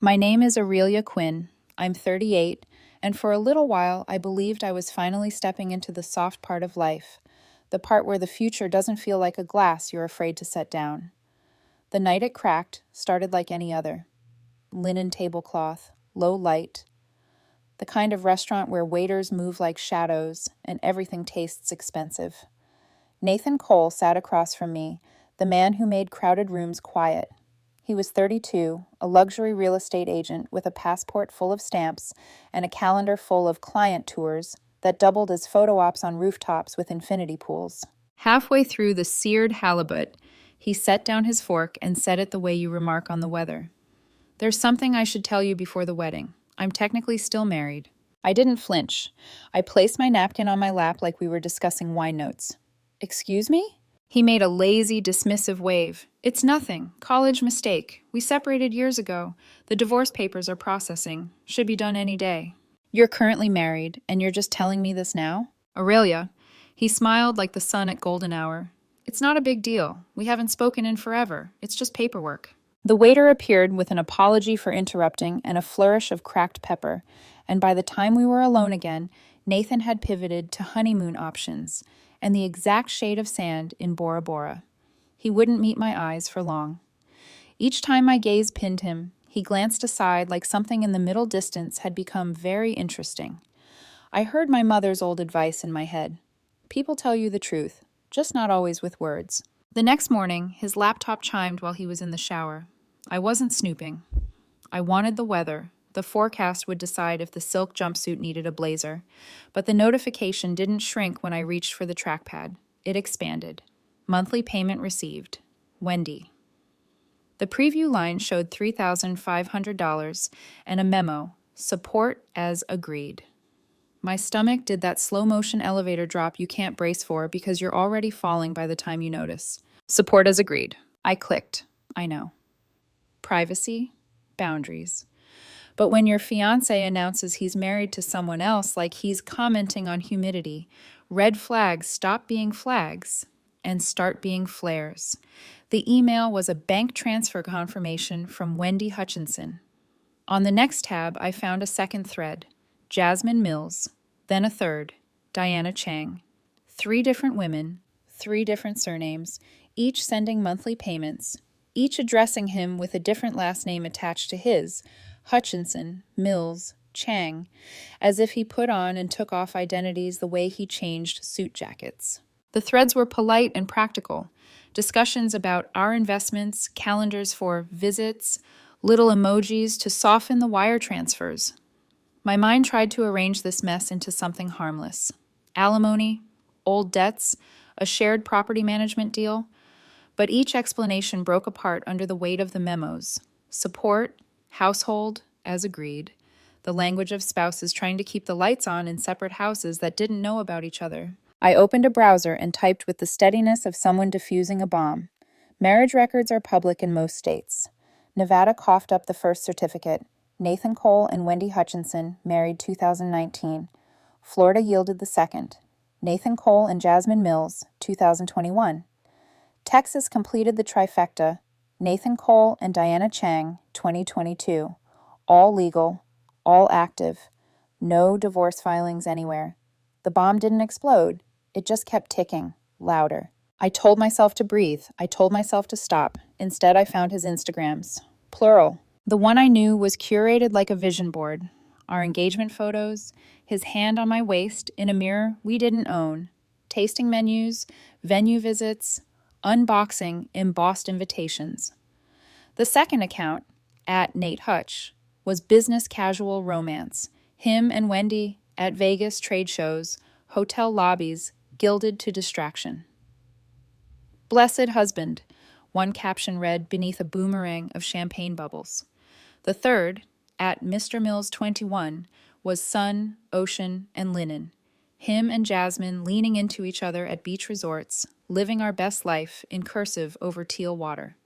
My name is Aurelia Quinn. I'm 38, and for a little while I believed I was finally stepping into the soft part of life, the part where the future doesn't feel like a glass you're afraid to set down. The night it cracked started like any other. Linen tablecloth, low light, the kind of restaurant where waiters move like shadows and everything tastes expensive. Nathan Cole sat across from me, the man who made crowded rooms quiet. He was 32, a luxury real estate agent with a passport full of stamps and a calendar full of client tours that doubled as photo ops on rooftops with infinity pools. Halfway through the seared halibut, he set down his fork and said it the way you remark on the weather. "There's something I should tell you before the wedding. I'm technically still married." I didn't flinch. I placed my napkin on my lap like we were discussing wine notes. "Excuse me?" He made a lazy, dismissive wave. "It's nothing. College mistake. We separated years ago. The divorce papers are processing. Should be done any day." "You're currently married, and you're just telling me this now?" "Aurelia." He smiled like the sun at golden hour. "It's not a big deal. We haven't spoken in forever. It's just paperwork." The waiter appeared with an apology for interrupting and a flourish of cracked pepper, and by the time we were alone again, Nathan had pivoted to honeymoon options and the exact shade of sand in Bora Bora. He wouldn't meet my eyes for long. Each time my gaze pinned him, he glanced aside like something in the middle distance had become very interesting. I heard my mother's old advice in my head. People tell you the truth, just not always with words. The next morning, his laptop chimed while he was in the shower. I wasn't snooping. I wanted the weather. The forecast would decide if the silk jumpsuit needed a blazer. But the notification didn't shrink when I reached for the trackpad. It expanded. Monthly payment received. Wendy. The preview line showed $3,500 and a memo, support as agreed. My stomach did that slow-motion elevator drop you can't brace for because you're already falling by the time you notice. Support as agreed. I clicked. I know. Privacy, boundaries. But when your fiancé announces he's married to someone else like he's commenting on humidity, red flags stop being flags and start being flares. The email was a bank transfer confirmation from Wendy Hutchinson. On the next tab, I found a second thread, Jasmine Mills, then a third, Diana Chang. 3 different women, 3 different surnames, each sending monthly payments, each addressing him with a different last name attached to his, Hutchinson, Mills, Chang, as if he put on and took off identities the way he changed suit jackets. The threads were polite and practical, discussions about our investments, calendars for visits, little emojis to soften the wire transfers. My mind tried to arrange this mess into something harmless. Alimony, old debts, a shared property management deal, but each explanation broke apart under the weight of the memos. Support, household, as agreed. The language of spouses trying to keep the lights on in separate houses that didn't know about each other. I opened a browser and typed with the steadiness of someone defusing a bomb. Marriage records are public in most states. Nevada coughed up the first certificate. Nathan Cole and Wendy Hutchinson, married 2019. Florida yielded the second. Nathan Cole and Jasmine Mills, 2021. Texas completed the trifecta, Nathan Cole and Diana Chang, 2022. All legal, all active. No divorce filings anywhere. The bomb didn't explode. It just kept ticking, louder. I told myself to breathe. I told myself to stop. Instead, I found his Instagrams. Plural. The one I knew was curated like a vision board. Our engagement photos, his hand on my waist in a mirror we didn't own, tasting menus, venue visits, unboxing embossed invitations. The second account, at Nate Hutch, was business casual romance. Him and Wendy at Vegas trade shows, hotel lobbies, gilded to distraction. Blessed husband, one caption read beneath a boomerang of champagne bubbles. The third, at Mr. Mills 21, was sun, ocean, and linen. Him and Jasmine leaning into each other at beach resorts, living our best life in cursive over teal water.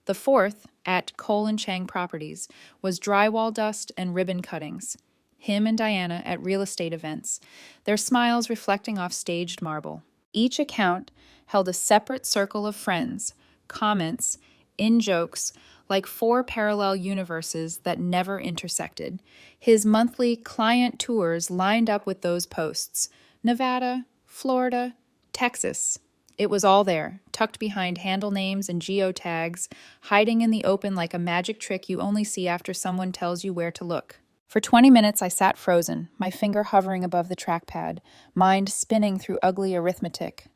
The fourth, at Cole and Chang Properties, was drywall dust and ribbon cuttings. Him and Diana at real estate events, their smiles reflecting off staged marble. Each account held a separate circle of friends, comments, in-jokes, like four parallel universes that never intersected. His monthly client tours lined up with those posts: Nevada, Florida, Texas. It was all there, tucked behind handle names and geotags, hiding in the open like a magic trick you only see after someone tells you where to look. For 20 minutes, I sat frozen, my finger hovering above the trackpad, mind spinning through ugly arithmetic.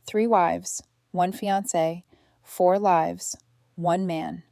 3 wives, 1 fiancé, 4 lives, 1 man.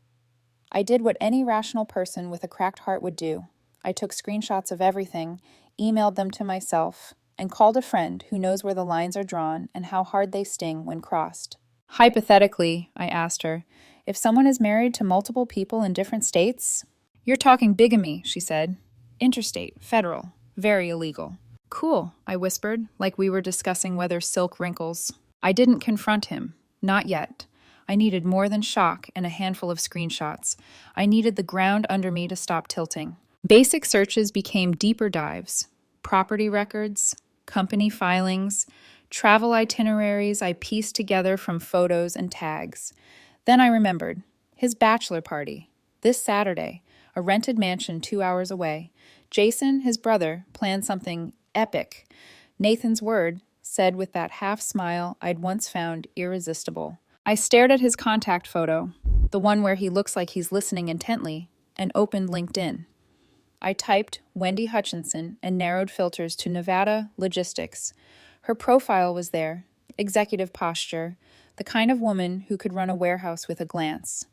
I did what any rational person with a cracked heart would do. I took screenshots of everything, emailed them to myself, and called a friend who knows where the lines are drawn and how hard they sting when crossed. Hypothetically, I asked her, if someone is married to multiple people in different states? You're talking bigamy, she said. Interstate, federal, very illegal. Cool, I whispered, like we were discussing whether silk wrinkles. I didn't confront him. Not yet. I needed more than shock and a handful of screenshots. I needed the ground under me to stop tilting. Basic searches became deeper dives. Property records, company filings, travel itineraries I pieced together from photos and tags. Then I remembered. His bachelor party. This Saturday. A rented mansion 2 hours away. Jason, his brother, planned something epic. Nathan's word, said with that half smile I'd once found irresistible. I stared at his contact photo, the one where he looks like he's listening intently, and opened LinkedIn. I typed Wendy Hutchinson and narrowed filters to Nevada logistics. Her profile was there, executive posture, the kind of woman who could run a warehouse with a glance.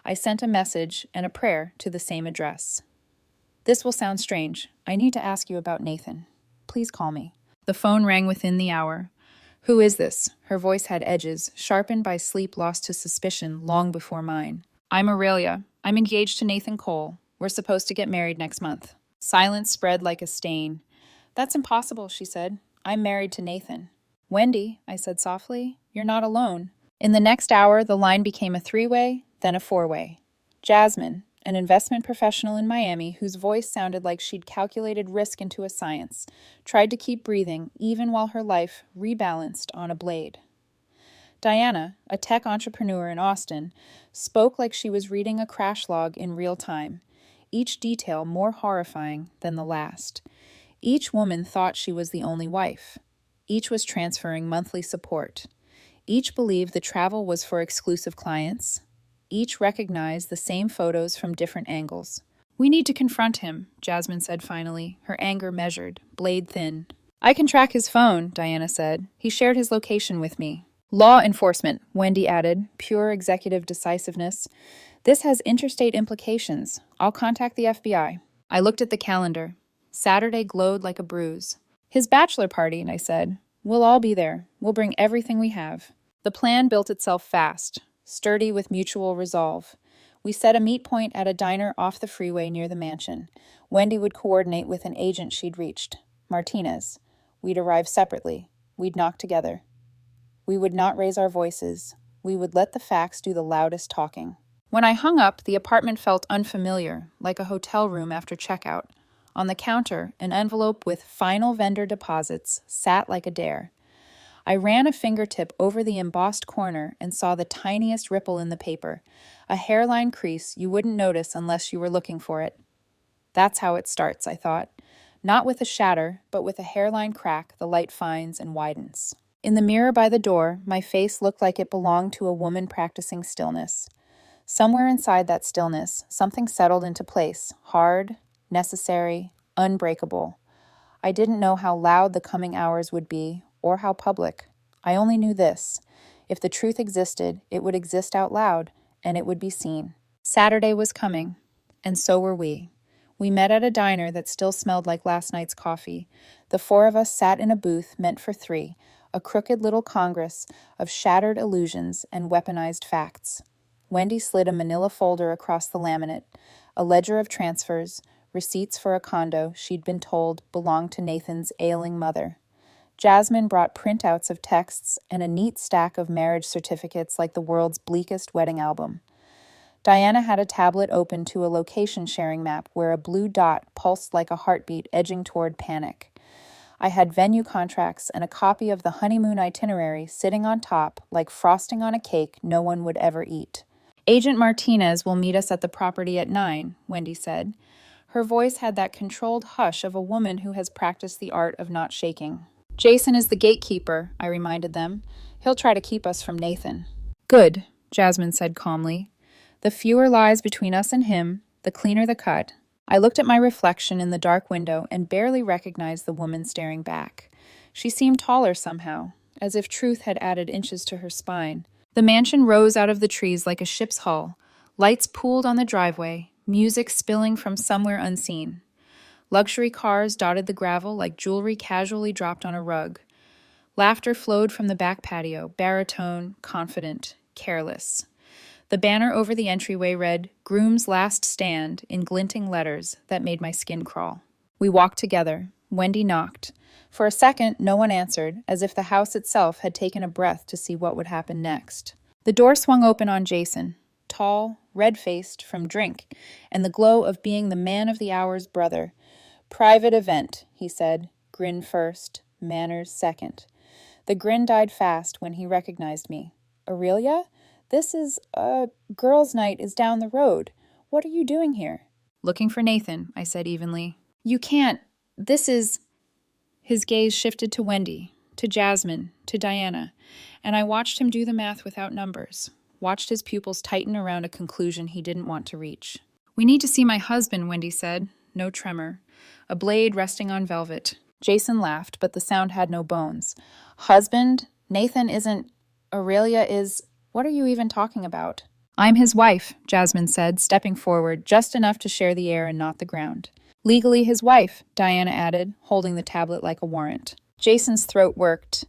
I sent a message and a prayer to the same address. This will sound strange. I need to ask you about Nathan. Please call me. The phone rang within the hour. Who is this? Her voice had edges, sharpened by sleep lost to suspicion long before mine. I'm Aurelia. I'm engaged to Nathan Cole. We're supposed to get married next month. Silence spread like a stain. That's impossible, she said. I'm married to Nathan. Wendy, I said softly, you're not alone. In the next hour, the line became a 3-way, then a 4-way. Jasmine, an investment professional in Miami whose voice sounded like she'd calculated risk into a science, tried to keep breathing even while her life rebalanced on a blade. Diana, a tech entrepreneur in Austin, spoke like she was reading a crash log in real time, each detail more horrifying than the last. Each woman thought she was the only wife. Each was transferring monthly support. Each believed the travel was for exclusive clients. Each recognized the same photos from different angles. We need to confront him, Jasmine said finally, her anger measured, blade thin. I can track his phone, Diana said. He shared his location with me. Law enforcement, Wendy added, pure executive decisiveness. This has interstate implications. I'll contact the FBI. I looked at the calendar. Saturday glowed like a bruise. His bachelor party, I said. We'll all be there. We'll bring everything we have. The plan built itself fast, sturdy with mutual resolve. We set a meet point at a diner off the freeway near the mansion. Wendy would coordinate with an agent she'd reached, Martinez. We'd arrive separately. We'd knock together. We would not raise our voices. We would let the facts do the loudest talking. When I hung up, the apartment felt unfamiliar, like a hotel room after checkout. On the counter, an envelope with final vendor deposits sat like a dare. I ran a fingertip over the embossed corner and saw the tiniest ripple in the paper, a hairline crease you wouldn't notice unless you were looking for it. That's how it starts, I thought. Not with a shatter, but with a hairline crack the light finds and widens. In the mirror by the door, my face looked like it belonged to a woman practicing stillness. Somewhere inside that stillness, something settled into place, hard, necessary, unbreakable. I didn't know how loud the coming hours would be, or how public. I only knew this. If the truth existed, it would exist out loud, and it would be seen. Saturday was coming, and so were we. We met at a diner that still smelled like last night's coffee. The 4 of us sat in a booth meant for 3, a crooked little congress of shattered illusions and weaponized facts. Wendy slid a manila folder across the laminate, a ledger of transfers, receipts for a condo she'd been told belonged to Nathan's ailing mother. Jasmine brought printouts of texts and a neat stack of marriage certificates like the world's bleakest wedding album. Diana had a tablet open to a location-sharing map where a blue dot pulsed like a heartbeat edging toward panic. I had venue contracts and a copy of the honeymoon itinerary sitting on top like frosting on a cake no one would ever eat. Agent Martinez will meet us at the property at 9, Wendy said. Her voice had that controlled hush of a woman who has practiced the art of not shaking. Jason is the gatekeeper, I reminded them. He'll try to keep us from Nathan. Good, Jasmine said calmly. The fewer lies between us and him, the cleaner the cut. I looked at my reflection in the dark window and barely recognized the woman staring back. She seemed taller somehow, as if truth had added inches to her spine. The mansion rose out of the trees like a ship's hull. Lights pooled on the driveway, music spilling from somewhere unseen. Luxury cars dotted the gravel like jewelry casually dropped on a rug. Laughter flowed from the back patio, baritone, confident, careless. The banner over the entryway read, "Groom's Last Stand," in glinting letters that made my skin crawl. We walked together. Wendy knocked. For a second, no one answered, as if the house itself had taken a breath to see what would happen next. The door swung open on Jason, tall, red-faced from drink, and the glow of being the man of the hour's brother. "Private event," he said, grin first, manners second. The grin died fast when he recognized me. "Aurelia? This is, girls' night is down the road. What are you doing here?" "Looking for Nathan," I said evenly. "You can't. This is—" His gaze shifted to Wendy, to Jasmine, to Diana, and I watched him do the math without numbers, watched his pupils tighten around a conclusion he didn't want to reach. "We need to see my husband," Wendy said, no tremor, a blade resting on velvet. Jason laughed, but the sound had no bones. "Husband? Nathan isn't... Aurelia is... What are you even talking about?" "I'm his wife," Jasmine said, stepping forward, just enough to share the air and not the ground. "Legally his wife," Diana added, holding the tablet like a warrant. Jason's throat worked.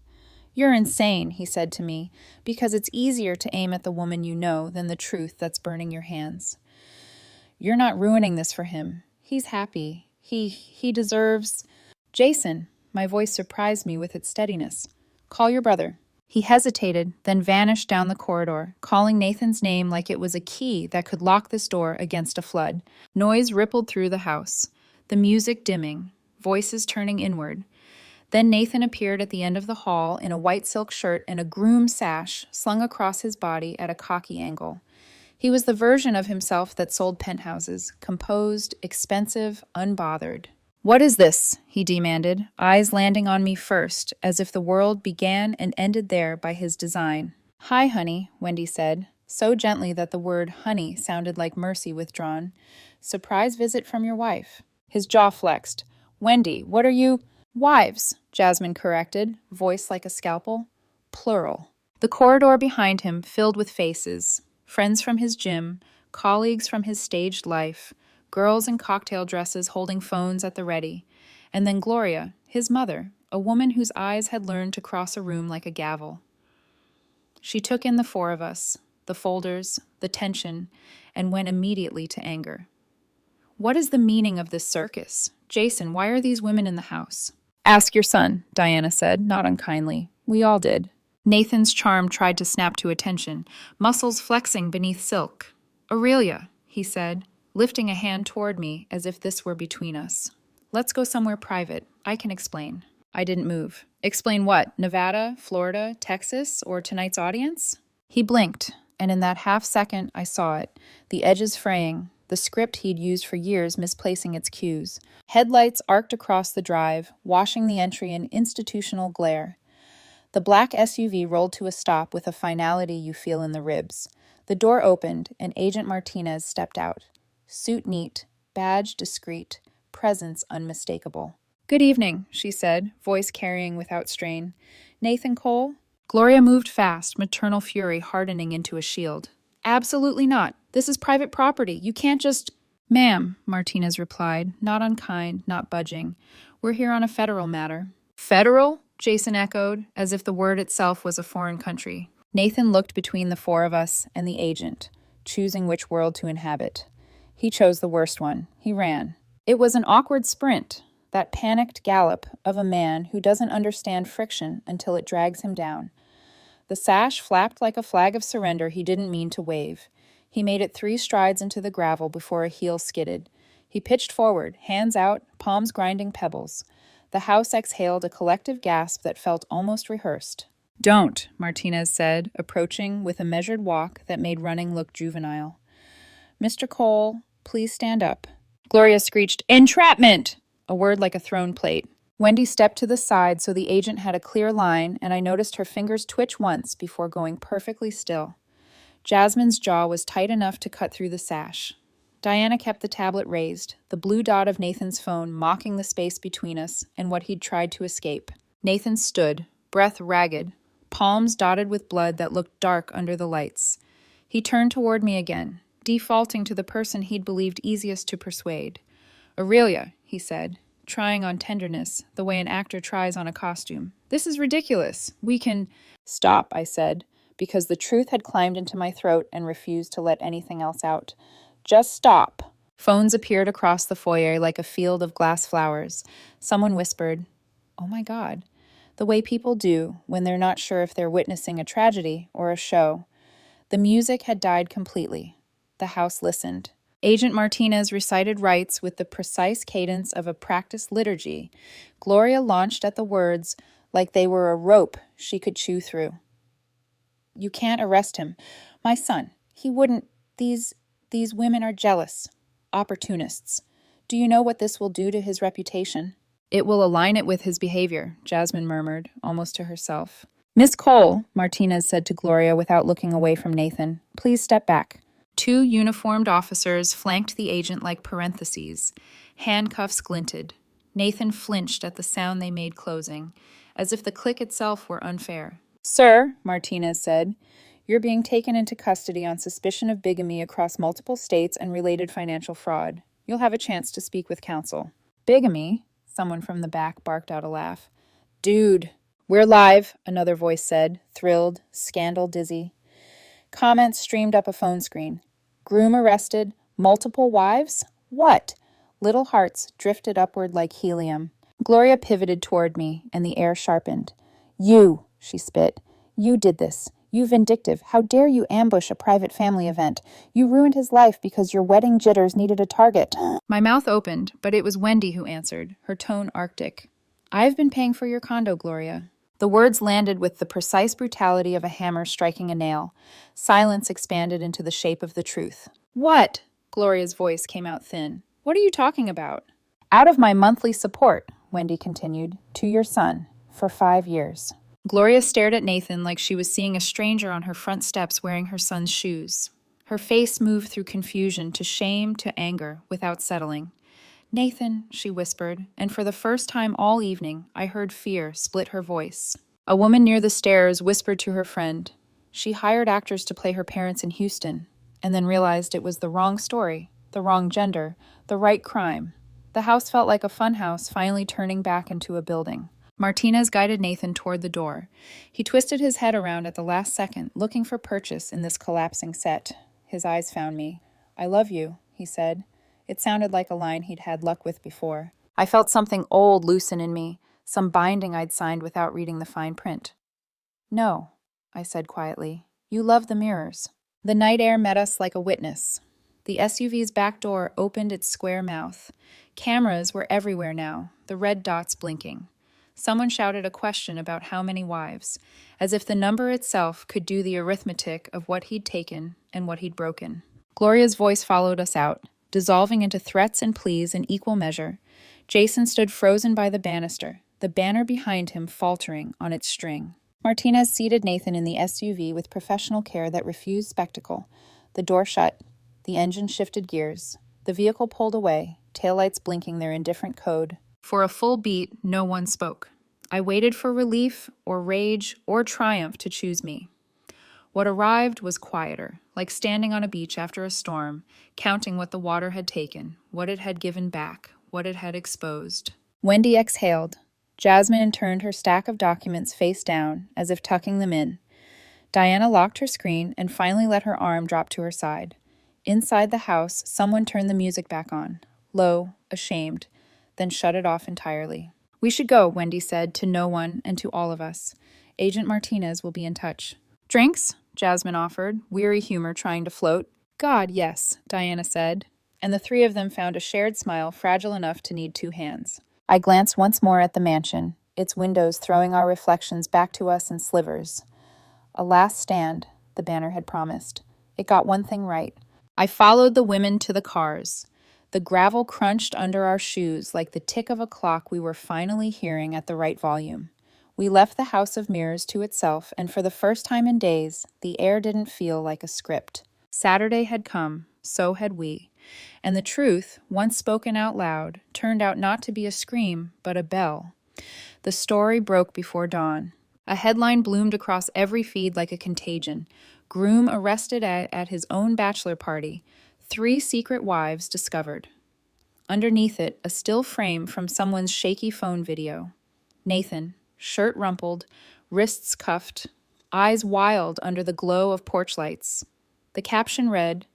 "You're insane," he said to me, "because it's easier to aim at the woman you know than the truth that's burning your hands. You're not ruining this for him. He's happy. He deserves—" "Jason," my voice surprised me with its steadiness. "Call your brother." He hesitated, then vanished down the corridor, calling Nathan's name like it was a key that could lock this door against a flood. Noise rippled through the house, the music dimming, voices turning inward. Then Nathan appeared at the end of the hall in a white silk shirt and a groom sash slung across his body at a cocky angle. He was the version of himself that sold penthouses, composed, expensive, unbothered. "What is this?" he demanded, eyes landing on me first, as if the world began and ended there by his design. "Hi, honey," Wendy said, so gently that the word honey sounded like mercy withdrawn. "Surprise visit from your wife." His jaw flexed. "Wendy, what are you—" "Wives," Jasmine corrected, voice like a scalpel. "Plural." The corridor behind him filled with faces, friends from his gym, colleagues from his staged life, girls in cocktail dresses holding phones at the ready, and then Gloria, his mother, a woman whose eyes had learned to cross a room like a gavel. She took in the four of us, the folders, the tension, and went immediately to anger. "What is the meaning of this circus? Jason, why are these women in the house?" "Ask your son," Diana said, not unkindly. We all did. Nathan's charm tried to snap to attention, muscles flexing beneath silk. "Aurelia," he said, lifting a hand toward me as if this were between us. "Let's go somewhere private. I can explain." I didn't move. "Explain what? Nevada, Florida, Texas, or tonight's audience?" He blinked, and in that half second I saw it, the edges fraying, the script he'd used for years misplacing its cues. Headlights arced across the drive, washing the entry in institutional glare. The black SUV rolled to a stop with a finality you feel in the ribs. The door opened, and Agent Martinez stepped out. Suit neat, badge discreet, presence unmistakable. "Good evening," she said, voice carrying without strain. "Nathan Cole?" Gloria moved fast, maternal fury hardening into a shield. "Absolutely not. This is private property. You can't just—" "Ma'am," Martinez replied, not unkind, not budging. "We're here on a federal matter." "Federal?" Jason echoed, as if the word itself was a foreign country. Nathan looked between the four of us and the agent, choosing which world to inhabit. He chose the worst one. He ran. It was an awkward sprint, that panicked gallop of a man who doesn't understand friction until it drags him down. The sash flapped like a flag of surrender he didn't mean to wave. He made it 3 strides into the gravel before a heel skidded. He pitched forward, hands out, palms grinding pebbles. The house exhaled a collective gasp that felt almost rehearsed. Don't, Martinez said, approaching with a measured walk that made running look juvenile. Mr. Cole, please stand up. Gloria screeched, "Entrapment!" A word like a thrown plate. Wendy stepped to the side so the agent had a clear line, and I noticed her fingers twitch once before going perfectly still. Jasmine's jaw was tight enough to cut through the sash. Diana kept the tablet raised, the blue dot of Nathan's phone mocking the space between us and what he'd tried to escape. Nathan stood, breath ragged, palms dotted with blood that looked dark under the lights. He turned toward me again, defaulting to the person he'd believed easiest to persuade. "Aurelia," he said, trying on tenderness, the way an actor tries on a costume. "This is ridiculous. We can—" "Stop," I said, because the truth had climbed into my throat and refused to let anything else out. "Just stop." Phones appeared across the foyer like a field of glass flowers. Someone whispered, "Oh my God," the way people do when they're not sure if they're witnessing a tragedy or a show. The music had died completely. The house listened. Agent Martinez recited rites with the precise cadence of a practiced liturgy. Gloria launched at the words like they were a rope she could chew through. "You can't arrest him. My son, he wouldn't. These women are jealous. Opportunists. Do you know what this will do to his reputation?" "It will align it with his behavior," Jasmine murmured, almost to herself. "Miss Cole," Martinez said to Gloria without looking away from Nathan, "please step back." Two uniformed officers flanked the agent like parentheses. Handcuffs glinted. Nathan flinched at the sound they made closing, as if the click itself were unfair. "Sir," Martinez said, "you're being taken into custody on suspicion of bigamy across multiple states and related financial fraud. You'll have a chance to speak with counsel." "Bigamy?" Someone from the back barked out a laugh. "Dude." "We're live," another voice said, thrilled, scandal dizzy. Comments streamed up a phone screen. "Groom arrested. Multiple wives? What?" Little hearts drifted upward like helium. Gloria pivoted toward me, and the air sharpened. "You," she spit. "You did this. You vindictive. How dare you ambush a private family event? You ruined his life because your wedding jitters needed a target." My mouth opened, but it was Wendy who answered, her tone arctic. "I've been paying for your condo, Gloria." The words landed with the precise brutality of a hammer striking a nail. Silence expanded into the shape of the truth. "What?" Gloria's voice came out thin. "What are you talking about?" "Out of my monthly support," Wendy continued, "to your son, for 5 years." Gloria stared at Nathan like she was seeing a stranger on her front steps wearing her son's shoes. Her face moved through confusion to shame to anger without settling. "Nathan," she whispered, and for the first time all evening, I heard fear split her voice. A woman near the stairs whispered to her friend. She hired actors to play her parents in Houston, and then realized it was the wrong story, the wrong gender, the right crime. The house felt like a funhouse finally turning back into a building. Martinez guided Nathan toward the door. He twisted his head around at the last second, looking for purchase in this collapsing set. His eyes found me. "I love you," he said. It sounded like a line he'd had luck with before. I felt something old loosen in me, some binding I'd signed without reading the fine print. "No," I said quietly. "You love the mirrors." The night air met us like a witness. The SUV's back door opened its square mouth. Cameras were everywhere now, the red dots blinking. Someone shouted a question about how many wives, as if the number itself could do the arithmetic of what he'd taken and what he'd broken. Gloria's voice followed us out, dissolving into threats and pleas in equal measure. Jason stood frozen by the banister, the banner behind him faltering on its string. Martinez seated Nathan in the SUV with professional care that refused spectacle. The door shut. The engine shifted gears. The vehicle pulled away, taillights blinking their indifferent code. For a full beat, no one spoke. I waited for relief or rage or triumph to choose me. What arrived was quieter, like standing on a beach after a storm, counting what the water had taken, what it had given back, what it had exposed. Wendy exhaled. Jasmine turned her stack of documents face down, as if tucking them in. Diana locked her screen and finally let her arm drop to her side. Inside the house, someone turned the music back on, low, ashamed, then shut it off entirely. "We should go," Wendy said to no one and to all of us. "Agent Martinez will be in touch." "Drinks?" Jasmine offered, weary humor trying to float. "God, yes," Diana said, and the three of them found a shared smile fragile enough to need 2 hands. I glanced once more at the mansion. its windows throwing our reflections back to us in slivers. A last stand, the banner had promised. It got one thing right. I followed the women to the cars. The gravel crunched under our shoes like the tick of a clock we were finally hearing at the right volume. We left the house of mirrors to itself, and for the first time in days, the air didn't feel like a script. Saturday had come, so had we. And the truth, once spoken out loud, turned out not to be a scream, but a bell. The story broke before dawn. A headline bloomed across every feed like a contagion. Groom arrested at his own bachelor party. 3 secret wives discovered. Underneath it, a still frame from someone's shaky phone video. Nathan, shirt rumpled, wrists cuffed, eyes wild under the glow of porch lights. The caption read,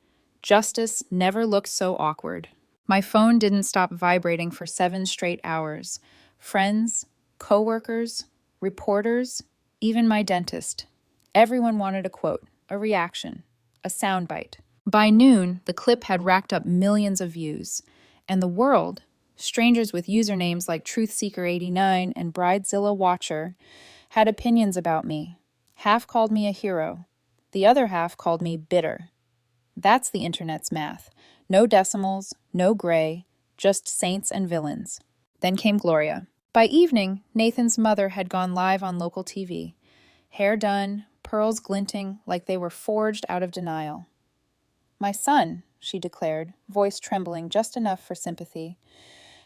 "Justice never looked so awkward." My phone didn't stop vibrating for 7 straight hours. Friends, coworkers, reporters, even my dentist. Everyone wanted a quote, a reaction, a soundbite. By noon, the clip had racked up millions of views, and the world, strangers with usernames like TruthSeeker89 and Bridezilla Watcher, had opinions about me. Half called me a hero. The other half called me bitter. That's the internet's math. No decimals, no gray, just saints and villains. Then came Gloria. By evening, Nathan's mother had gone live on local TV. Hair done, pearls glinting like they were forged out of denial. "My son," she declared, voice trembling just enough for sympathy,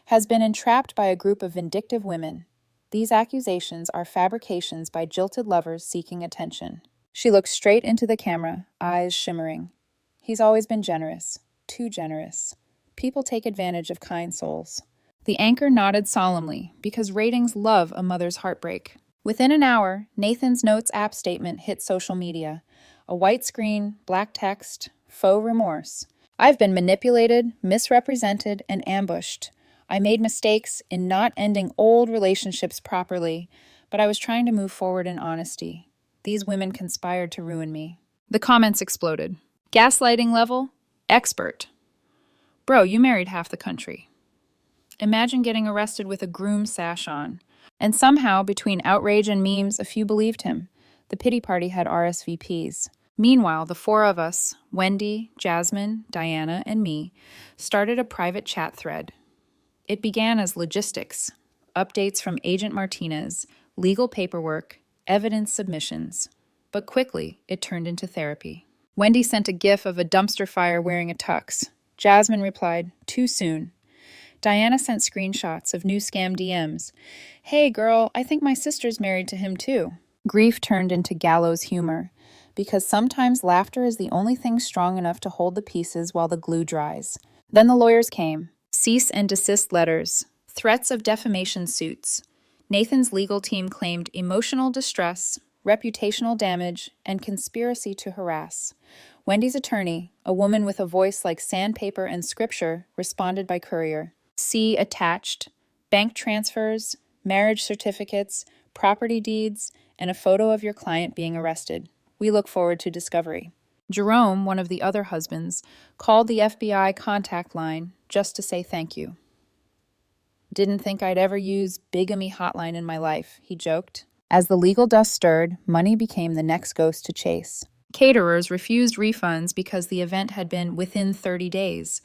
"has been entrapped by a group of vindictive women. These accusations are fabrications by jilted lovers seeking attention." She looked straight into the camera, eyes shimmering. "He's always been generous, too generous. People take advantage of kind souls." The anchor nodded solemnly, because ratings love a mother's heartbreak. Within an hour, Nathan's Notes app statement hit social media. A white screen, black text, faux remorse. "I've been manipulated, misrepresented, and ambushed. I made mistakes in not ending old relationships properly, but I was trying to move forward in honesty. These women conspired to ruin me." The comments exploded. Gaslighting level? Expert. "Bro, you married half the country." Imagine getting arrested with a groom sash on. And somehow, between outrage and memes, a few believed him. The pity party had RSVPs. Meanwhile, the 4 of us, Wendy, Jasmine, Diana, and me, started a private chat thread. It began as logistics, updates from Agent Martinez, legal paperwork, evidence submissions. But quickly, it turned into therapy. Wendy sent a gif of a dumpster fire wearing a tux. Jasmine replied, "Too soon." Diana sent screenshots of new scam DMs. "Hey girl, I think my sister's married to him too." Grief turned into gallows humor, because sometimes laughter is the only thing strong enough to hold the pieces while the glue dries. Then the lawyers came. Cease and desist letters, threats of defamation suits. Nathan's legal team claimed emotional distress, reputational damage, and conspiracy to harass. Wendy's attorney, a woman with a voice like sandpaper and scripture, responded by courier. See attached, bank transfers, marriage certificates, property deeds, and a photo of your client being arrested. We look forward to discovery. Jerome, one of the other husbands, called the FBI contact line just to say thank you. "Didn't think I'd ever use bigamy hotline in my life," he joked. As the legal dust stirred, money became the next ghost to chase. Caterers refused refunds because the event had been within 30 days.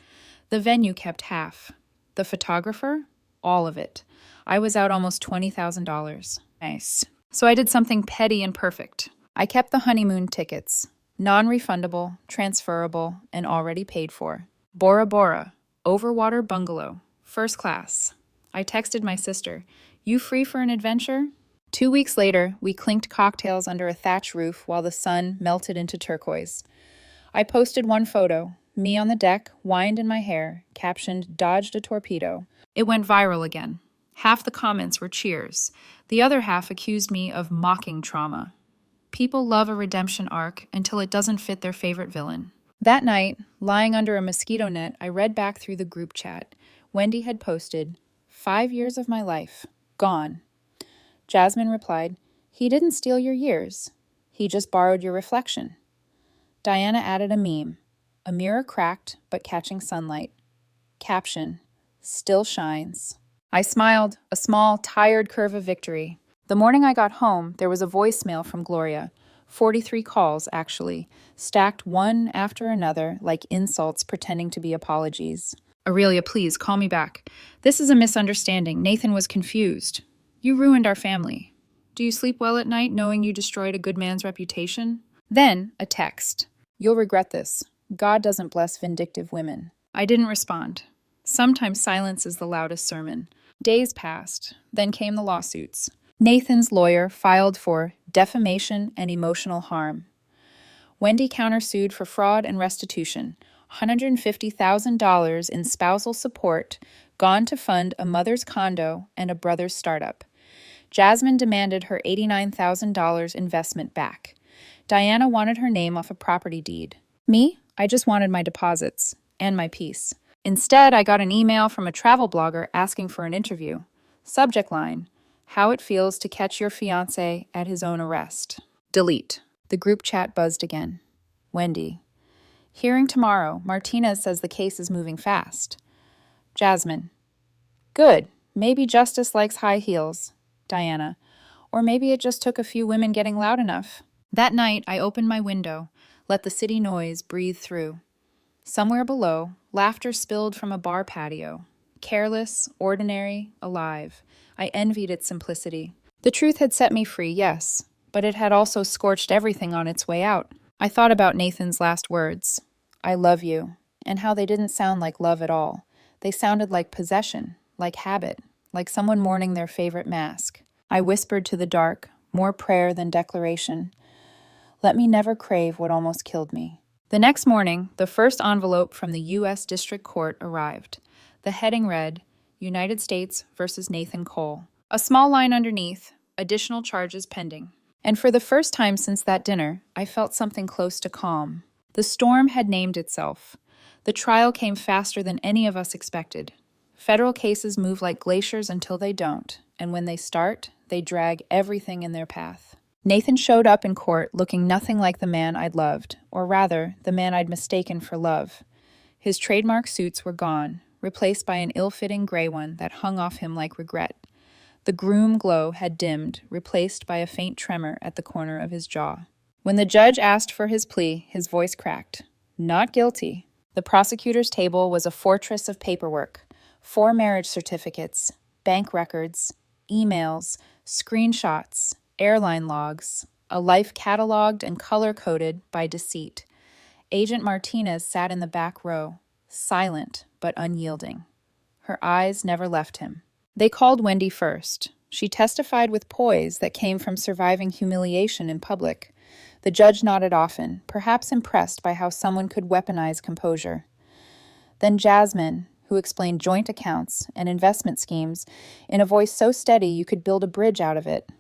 The venue kept half. The photographer? All of it. I was out almost $20,000. Nice. So I did something petty and perfect. I kept the honeymoon tickets. Non-refundable, transferable, and already paid for. Bora Bora, Overwater Bungalow, first class. I texted my sister, "You free for an adventure?" 2 weeks later, we clinked cocktails under a thatch roof while the sun melted into turquoise. I posted one photo, me on the deck, wind in my hair, captioned, "Dodged a torpedo." It went viral again. Half the comments were cheers. The other half accused me of mocking trauma. People love a redemption arc until it doesn't fit their favorite villain. That night, lying under a mosquito net, I read back through the group chat. Wendy had posted, 5 years of my life, gone. Jasmine replied, "He didn't steal your years. He just borrowed your reflection." Diana added a meme, a mirror cracked but catching sunlight. Caption, "Still shines." I smiled, a small, tired curve of victory. The morning I got home, there was a voicemail from Gloria. 43 calls, actually, stacked one after another like insults pretending to be apologies. Aurelia, please, call me back. This is a misunderstanding. Nathan was confused. You ruined our family. Do you sleep well at night knowing you destroyed a good man's reputation? Then, a text. You'll regret this. God doesn't bless vindictive women. I didn't respond. Sometimes silence is the loudest sermon. Days passed. Then came the lawsuits. Nathan's lawyer filed for defamation and emotional harm. Wendy countersued for fraud and restitution, $150,000 in spousal support, gone to fund a mother's condo and a brother's startup. Jasmine demanded her $89,000 investment back. Diana wanted her name off a property deed. Me? I just wanted my deposits and my peace. Instead, I got an email from a travel blogger asking for an interview. Subject line: how it feels to catch your fiancé at his own arrest. Delete. The group chat buzzed again. Wendy: hearing tomorrow. Martinez says the case is moving fast. Jasmine: good. Maybe justice likes high heels. Diana: or maybe it just took a few women getting loud enough. That night, I opened my window, let the city noise breathe through. Somewhere below, laughter spilled from a bar patio. Careless, ordinary, alive. I envied its simplicity. The truth had set me free, yes, but it had also scorched everything on its way out. I thought about Nathan's last words, I love you, and how they didn't sound like love at all. They sounded like possession, like habit, like someone mourning their favorite mask. I whispered to the dark, more prayer than declaration. Let me never crave what almost killed me. The next morning, the first envelope from the U.S. District Court arrived. The heading read, United States versus Nathan Cole. A small line underneath, additional charges pending. And for the first time since that dinner, I felt something close to calm. The storm had named itself. The trial came faster than any of us expected. Federal cases move like glaciers until they don't, and when they start, they drag everything in their path. Nathan showed up in court looking nothing like the man I'd loved, or rather, the man I'd mistaken for love. His trademark suits were gone, replaced by an ill-fitting gray one that hung off him like regret. The groom glow had dimmed, replaced by a faint tremor at the corner of his jaw. When the judge asked for his plea, his voice cracked. Not guilty. The prosecutor's table was a fortress of paperwork. 4 marriage certificates, bank records, emails, screenshots, airline logs, a life cataloged and color-coded by deceit. Agent Martinez sat in the back row, silent but unyielding. Her eyes never left him. They called Wendy first. She testified with poise that came from surviving humiliation in public. The judge nodded often, perhaps impressed by how someone could weaponize composure. Then Jasmine, who explained joint accounts and investment schemes in a voice so steady you could build a bridge out of it.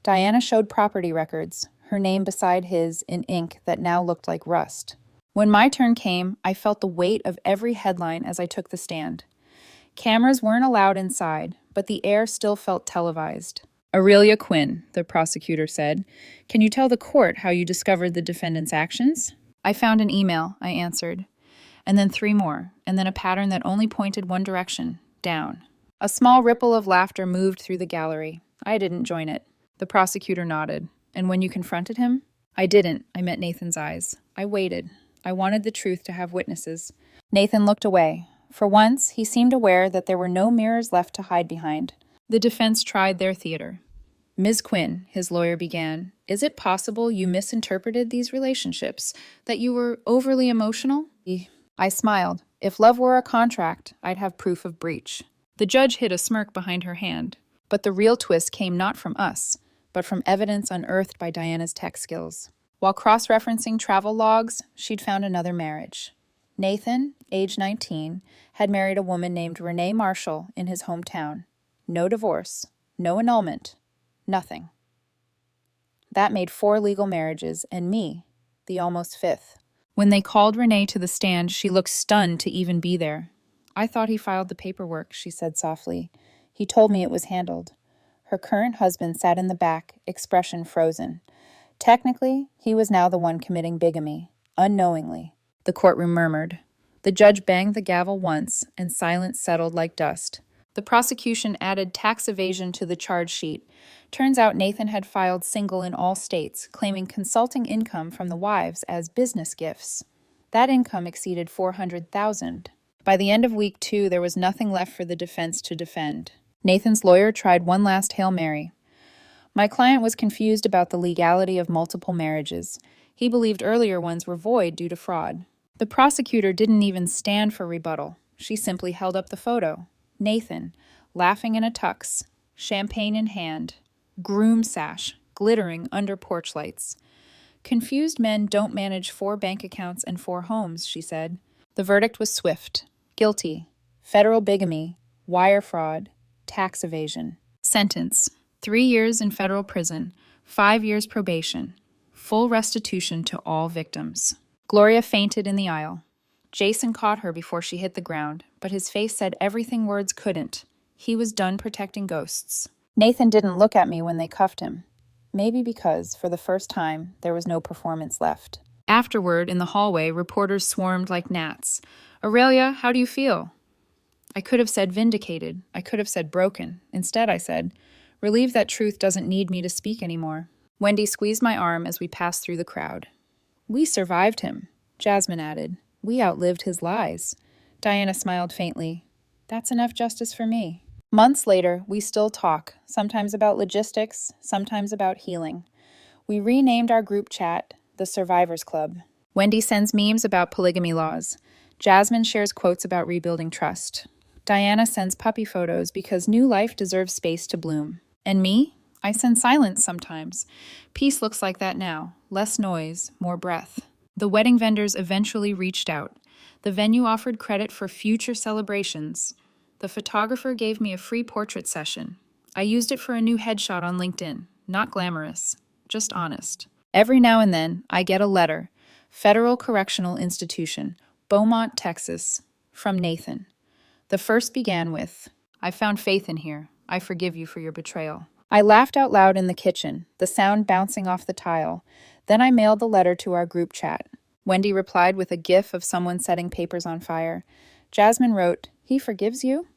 Diana showed property records, her name beside his in ink that now looked like rust. When my turn came, I felt the weight of every headline as I took the stand. Cameras weren't allowed inside, but the air still felt televised. Aurelia Quinn, the prosecutor said, can you tell the court how you discovered the defendant's actions? I found an email, I answered, and then 3 more, and then a pattern that only pointed one direction, down. A small ripple of laughter moved through the gallery. I didn't join it. The prosecutor nodded. And when you confronted him? I didn't. I met Nathan's eyes. I waited. I wanted the truth to have witnesses. Nathan looked away. For once, he seemed aware that there were no mirrors left to hide behind. The defense tried their theater. Ms. Quinn, his lawyer began, is it possible you misinterpreted these relationships? That you were overly emotional? I smiled. If love were a contract, I'd have proof of breach. The judge hid a smirk behind her hand. But the real twist came not from us, but from evidence unearthed by Diana's tech skills. While cross-referencing travel logs, she'd found another marriage. Nathan, age 19, had married a woman named Renee Marshall in his hometown. No divorce, no annulment, nothing. That made 4 legal marriages, and me, the almost 5th. When they called Renee to the stand, she looked stunned to even be there. I thought he filed the paperwork, she said softly. He told me it was handled. Her current husband sat in the back, expression frozen. Technically, he was now the one committing bigamy, unknowingly. The courtroom murmured. The judge banged the gavel once, and silence settled like dust. The The prosecution added tax evasion to the charge sheet. Turns out Nathan had filed single in all states, claiming consulting income from the wives as business gifts. That income exceeded $400,000. By the end of week 2, there was nothing left for the defense to defend. Nathan's lawyer tried one last Hail Mary. My client was confused about the legality of multiple marriages. He believed earlier ones were void due to fraud. The prosecutor didn't even stand for rebuttal. She simply held up the photo. Nathan, laughing in a tux, champagne in hand, groom sash, glittering under porch lights. Confused men don't manage 4 bank accounts and 4 homes, she said. The verdict was swift. Guilty. Federal bigamy, wire fraud, tax evasion. Sentence: 3 years in federal prison, 5 years probation. Full restitution to all victims. Gloria fainted in the aisle. Jason caught her before she hit the ground, but his face said everything words couldn't. He was done protecting ghosts. Nathan didn't look at me when they cuffed him. Maybe because, for the first time, there was no performance left. Afterward, in the hallway, reporters swarmed like gnats. Aurelia, how do you feel? I could have said vindicated. I could have said broken. Instead, I said, relieved that truth doesn't need me to speak anymore. Wendy squeezed my arm as we passed through the crowd. We survived him, Jasmine added. We outlived his lies. Diana smiled faintly. That's enough justice for me. Months later, we still talk, sometimes about logistics, sometimes about healing. We renamed our group chat the Survivors Club. Wendy sends memes about polygamy laws. Jasmine shares quotes about rebuilding trust. Diana sends puppy photos because new life deserves space to bloom. And me? I send silence sometimes. Peace looks like that now. Less noise, more breath. The wedding vendors eventually reached out. The venue offered credit for future celebrations. The photographer gave me a free portrait session. I used it for a new headshot on LinkedIn. Not glamorous, just honest. Every now and then, I get a letter. Federal Correctional Institution, Beaumont, Texas, from Nathan. The first began with, I found faith in here. I forgive you for your betrayal. I laughed out loud in the kitchen, the sound bouncing off the tile. Then I mailed the letter to our group chat. Wendy replied with a gif of someone setting papers on fire. Jasmine wrote, he forgives you?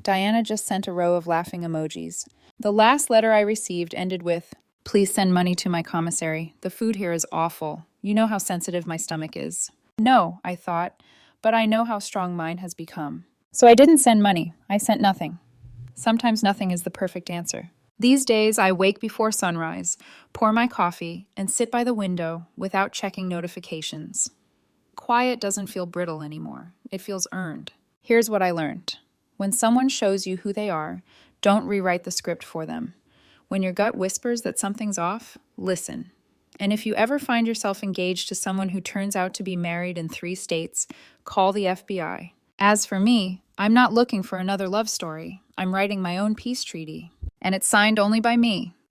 Diana just sent a row of laughing emojis. The last letter I received ended with, please send money to my commissary. The food here is awful. You know how sensitive my stomach is. No, I thought, but I know how strong mine has become. So I didn't send money. I sent nothing. Sometimes nothing is the perfect answer. These days, I wake before sunrise, pour my coffee, and sit by the window without checking notifications. Quiet doesn't feel brittle anymore. It feels earned. Here's what I learned. When someone shows you who they are, don't rewrite the script for them. When your gut whispers that something's off, listen. And if you ever find yourself engaged to someone who turns out to be married in 3 states, call the FBI. As for me, I'm not looking for another love story. I'm writing my own peace treaty. And it's signed only by me.